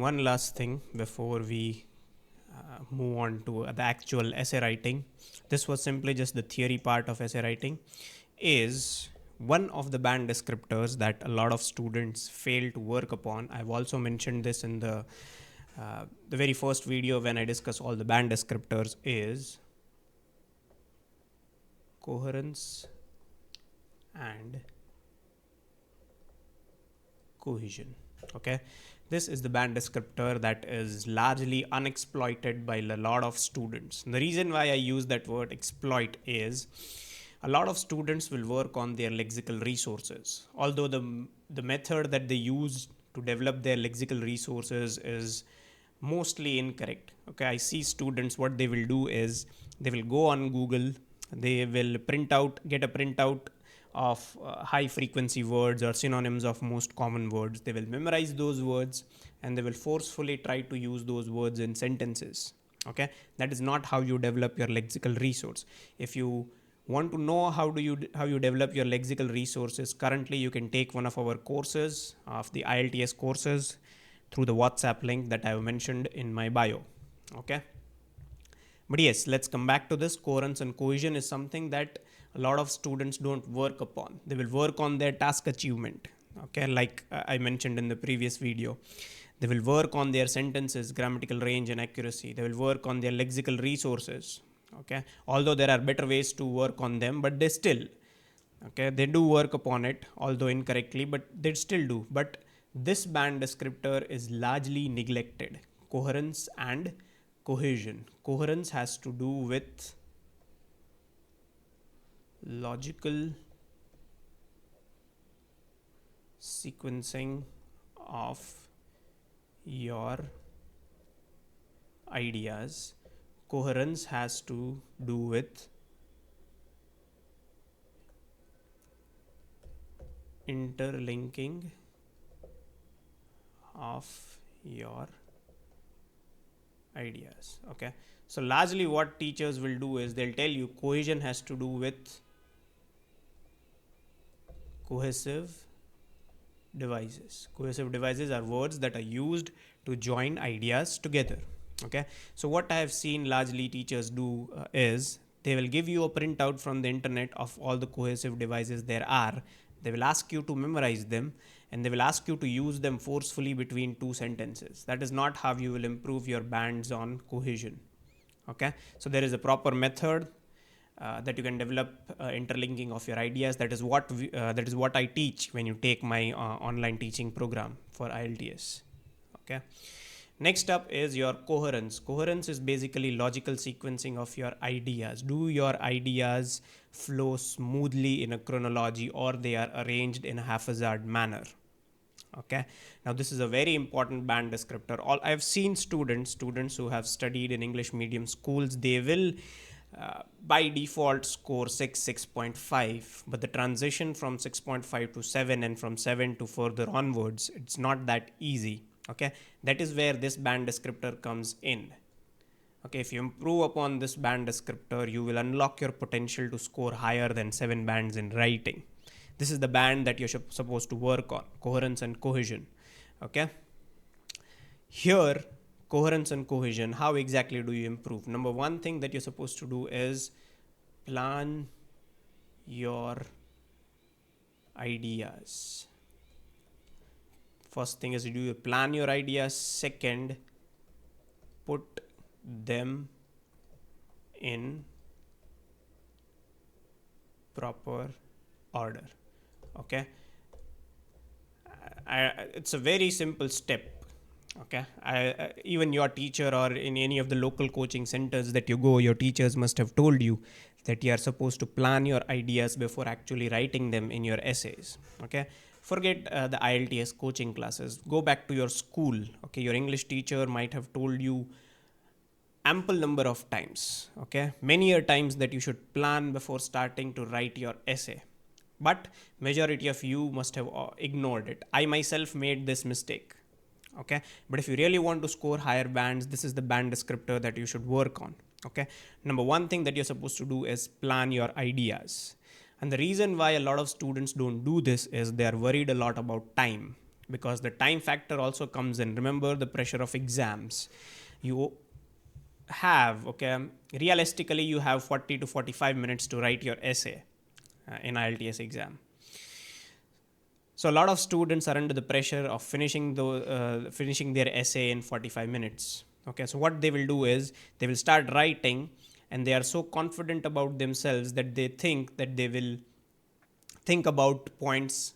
one last thing before we move on to the actual essay writing. This was simply just the theory part of essay writing. Is one of the band descriptors that a lot of students fail to work upon. I've also mentioned this in the very first video when I discuss all the band descriptors is coherence and cohesion. Okay, this is the band descriptor that is largely unexploited by a lot of students. The reason why I use that word exploit is a lot of students will work on their lexical resources, although the method that they use to develop their lexical resources is mostly incorrect. Okay, I see students, what they will do is they will go on Google, they will get a printout of high frequency words or synonyms of most common words. They will memorize those words and they will forcefully try to use those words in sentences. Okay, that is not how you develop your lexical resource. If you want to know how you develop your lexical resources, currently you can take one of our courses of the IELTS courses through the WhatsApp link that I have mentioned in my bio. Okay, but yes, let's come back to this. Coherence and cohesion is something that a lot of students don't work upon. They will work on their task achievement. Okay, like I mentioned in the previous video, they will work on their sentences, grammatical range and accuracy. They will work on their lexical resources. Okay, although there are better ways to work on them, but they still, okay, they do work upon it, although incorrectly, but they still do. But this band descriptor is largely neglected. Coherence and cohesion. Coherence has to do with logical sequencing of your ideas. Coherence has to do with interlinking of your ideas. Okay, so largely what teachers will do is they'll tell you cohesion has to do with cohesive devices. Cohesive devices are words that are used to join ideas together. Okay, so what I have seen largely teachers do is they will give you a printout from the internet of all the cohesive devices there are. They will ask you to memorize them and they will ask you to use them forcefully between two sentences. That is not how you will improve your bands on cohesion. Okay, so there is a proper method that you can develop interlinking of your ideas. That is what I teach when you take my online teaching program for IELTS. Okay, next up is your coherence. Coherence is basically logical sequencing of your ideas. Do your ideas flow smoothly in a chronology or they are arranged in a haphazard manner? Okay, now this is a very important band descriptor. I've seen students who have studied in English medium schools, they will by default score 6.5, but the transition from 6.5 to 7 and from 7 to further onwards, it's not that easy. Okay, that is where this band descriptor comes in. Okay, if you improve upon this band descriptor, you will unlock your potential to score higher than 7 bands in writing. This is the band that you're supposed to work on, coherence and cohesion. Okay, here coherence and cohesion, how exactly do you improve? Number one thing that you're supposed to do is plan your ideas. First thing is you plan your ideas. Second, put them in proper order. Okay, it's a very simple step. Okay, even your teacher or in any of the local coaching centers that you go, your teachers must have told you that you are supposed to plan your ideas before actually writing them in your essays. Okay, forget the IELTS coaching classes. Go back to your school. Okay, your English teacher might have told you ample number of times, okay, many a times, that you should plan before starting to write your essay. But majority of you must have ignored it. I myself made this mistake. Okay, but if you really want to score higher bands, this is the band descriptor that you should work on. Okay, number one thing that you're supposed to do is plan your ideas. And the reason why a lot of students don't do this is they are worried a lot about time. because the time factor also comes in. Remember the pressure of exams. You have, okay, realistically you have 40 to 45 minutes to write your essay in IELTS exam. So a lot of students are under the pressure of finishing their essay in 45 minutes. Okay, so what they will do is they will start writing, and they are so confident about themselves that they think that they will think about points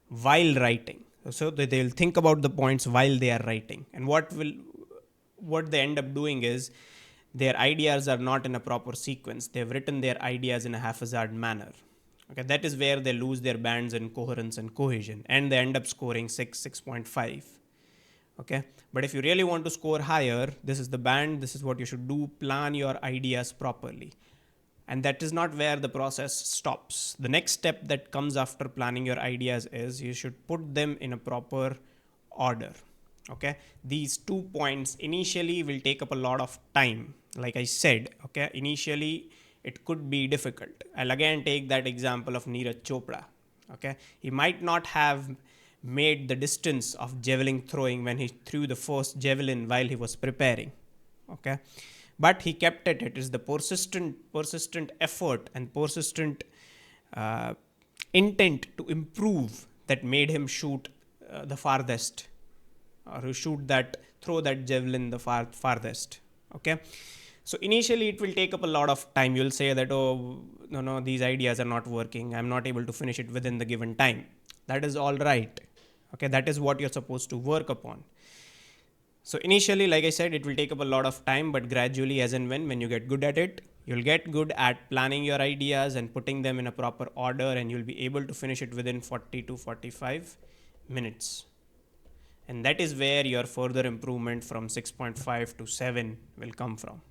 while writing. So that they will think about the points while they are writing, and what they end up doing is their ideas are not in a proper sequence. They've written their ideas in a haphazard manner. Okay, that is where they lose their bands in coherence and cohesion, and they end up scoring 6.5. Okay, but if you really want to score higher, this is the band, this is what you should do. Plan your ideas properly, and that is not where the process stops. The next step that comes after planning your ideas is you should put them in a proper order. Okay, these 2 points initially will take up a lot of time. Like I said, okay, initially it could be difficult. I'll again take that example of Neeraj Chopra. Okay, he might not have made the distance of javelin throwing when he threw the first javelin while he was preparing. Okay, but he kept at it. It is the persistent effort and persistent uh, intent to improve that made him shoot the farthest, or throw that javelin the farthest. Okay, so initially it will take up a lot of time. You'll say that, oh no, these ideas are not working, I'm not able to finish it within the given time. That is all right. Okay, that is what you're supposed to work upon. So initially, like I said, it will take up a lot of time, but gradually, as and when you get good at it, you'll get good at planning your ideas and putting them in a proper order, and you'll be able to finish it within 40 to 45 minutes. And that is where your further improvement from 6.5 to 7 will come from.